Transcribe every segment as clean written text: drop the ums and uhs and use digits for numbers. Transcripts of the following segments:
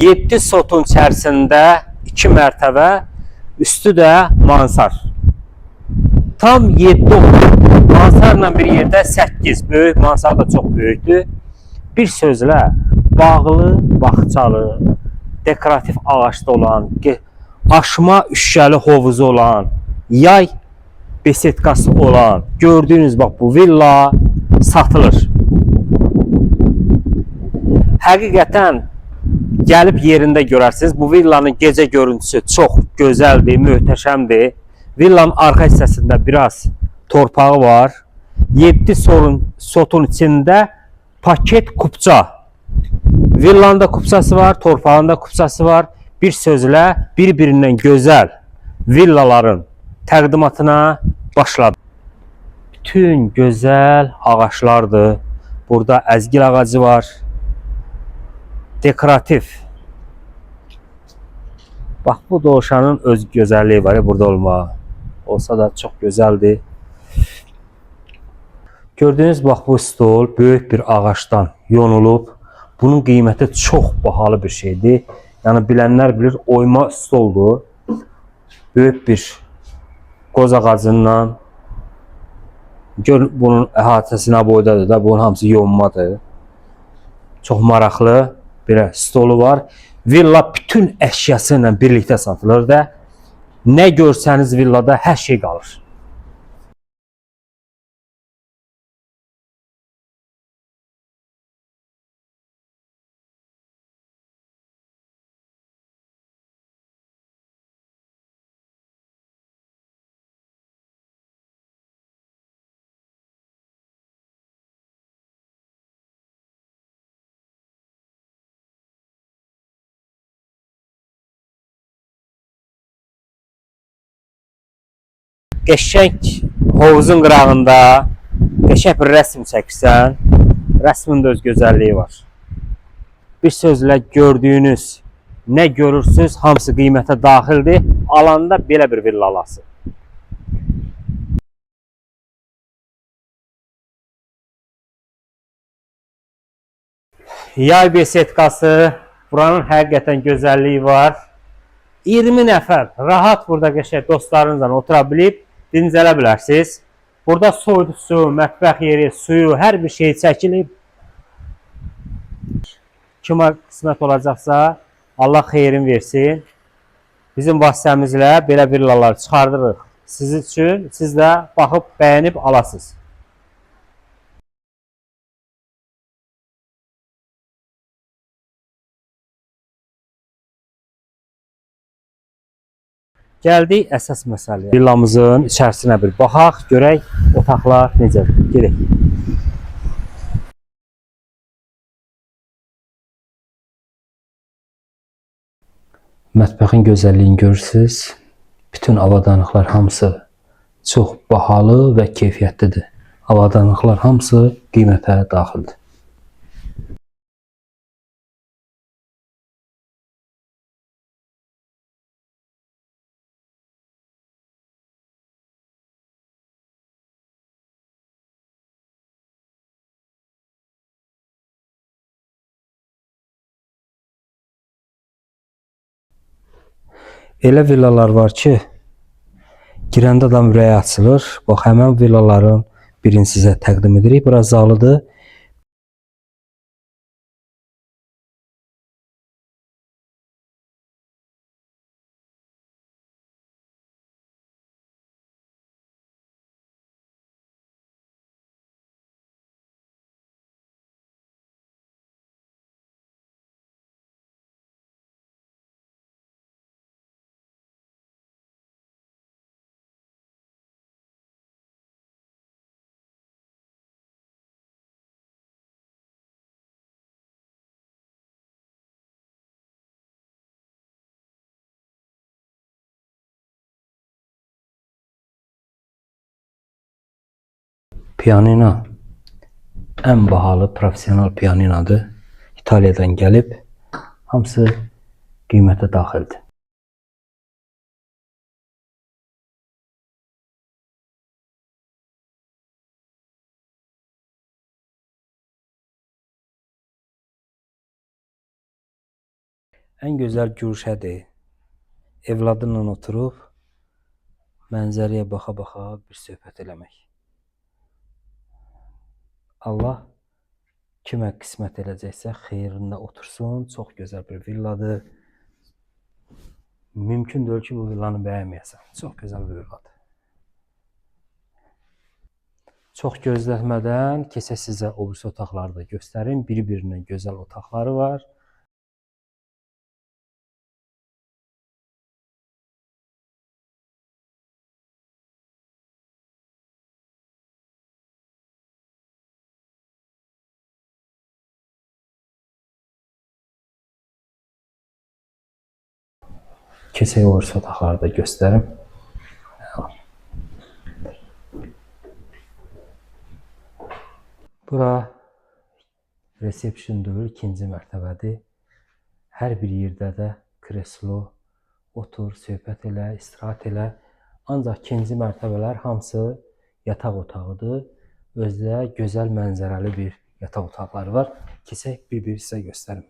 7 sotun içərisində 2 mərtəbə, üstü də mansar. Tam 7 olur. Mansarla bir yerdə 8. Böyük mansar da çox böyükdür. Bir sözlə bağlı, bağçalı, dekorativ ağaçda olan, aşma üşgəli hovuzu olan, yay besetkası olan, gördüyünüz bax bu villa satılır. Həqiqətən gəlib yerində görərsiniz. Bu villanın gecə görüntüsü çox gözəldir, möhtəşəmdir. Villanın arxa hissəsində biraz torpağı var. 7 sotun içində paket kupça. Villanın da kupçası var, torpağın da kupçası var. Bir sözlə bir-birindən gözəl villaların təqdimatına başladı. Bütün gözəl ağaçlardır. Burada əzgil ağacı var. Dekorativ. Bax, bu dovşanın öz gözəlliyi var ya burada olmağı. Olsa da çox gözəldir. Gördüyünüz bax bu stol böyük bir ağaçdan yonulub. Bunun qiyməti çox bahalı bir şeydir. Yəni bilənlər bilir, oyma stoldur. Böyük bir qoz ağacından. Gör bunun əhatəsinə boydadır da, bunun hamısı yonmadır. Çox maraqlı bir stolu var. Villa bütün əşyası ilə birlikdə satılır da. Nə görsəniz villada hər şey qalır. Qəşəng hovuzun qırağında qəşəng bir rəsm çəkirsən, rəsmin də öz gözəlliyi var. Bir sözlə gördüyünüz, nə görürsünüz, hamısı qiymətə daxildir. Alanda belə bir villa alasın. Yay besetkası, buranın həqiqətən gözəlliyi var. 20 nəfər rahat burada qəşəng dostlarınızla otura bilib dincələ bilərsiniz. Burada soyuducusu, mətbəx yeri, suyu, hər bir şey çəkilib. Kimə qismət olacaqsa, Allah xeyrin versin. Bizim vasitəmizlə belə villalar çıxardırıq siz üçün. Siz də baxıb, bəyənib alasınız. Gəldik əsas məsələyə. Villamızın içərisinə bir baxaq, görək otaqlar necədir. Gedək. Mətbəxin gözəlliyini görürsünüz. Bütün avadanlıqlar hamısı çox bahalı və keyfiyyətlidir. Avadanlıqlar hamısı qiymətə daxildir. Elə villalar var ki, girəndə adam ürəyi açılır. Bax, həmən villaların birini sizə təqdim edirik. Bura zalıdır. Pianino ən bahalı profesional pianinodur. İtaliyadan gəlib, hamısı qiymətə daxildir. Ən gözəl güşədir. Evladınla oturub mənzərəyə baxa-baxa bir söhbət eləmək. Allah kimə qismət eləcəksə xeyrində otursun. Çox gözəl bir villadır. Mümkün deyil ki, bu villanı bəyənməyəsən. Çox gözəl bir villadır. Çox gözləmədən keçək sizə o birisi otaqları da göstərim. Bir-birindən gözəl otaqları var. Keçək o birisi otaqları da göstərim. Bura resepsiyondur, ikinci mərtəbədir. Hər bir yerdə də kreslo, otur, söhbət elə, istirahət elə. Ancaq ikinci mərtəbələr hamısı yataq otağıdır. Özdə gözəl mənzərəli bir yataq otaqları var. Keçək bir-bir sizə göstərim.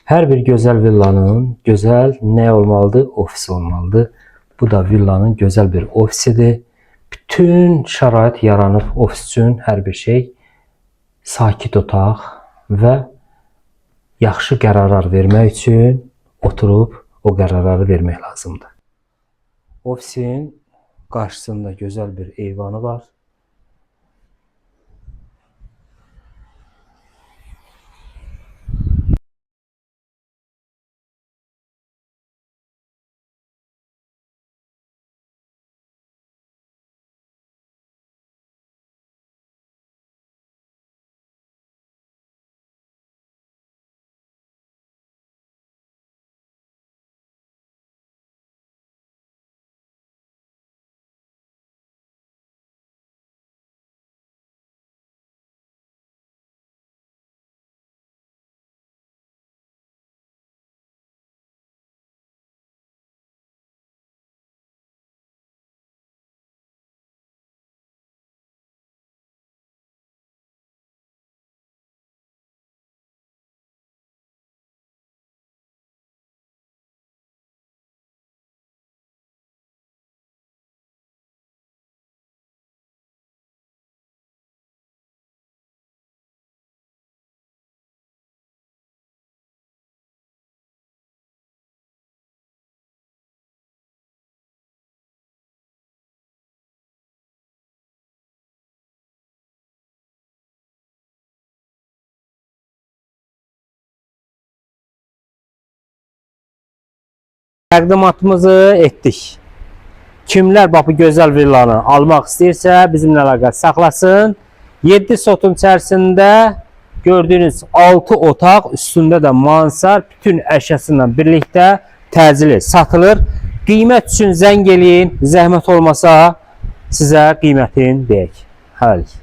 Hər bir gözəl villanın gözəl nə olmalıdır? Ofisi olmalıdır. Bu da villanın gözəl bir ofisidir. Bütün şərait yaranıb ofis üçün, hər bir şey. Sakit otaq və yaxşı qərarlar vermək üçün oturub o qərarları vermək lazımdır. Ofisin qarşısında gözəl bir eyvanı var. Təqdimatımızı etdik. Kimlər bu gözəl villanı almaq istəyirsə bizimlə əlaqə saxlasın. 7 sotun içərisində gördüyünüz 6 otaq, üstündə də mansar, bütün əşyasıyla birlikdə təcili satılır. Qiymət üçün zəng eləyin, zəhmət olmasa sizə qiymətini deyək. Hələlik.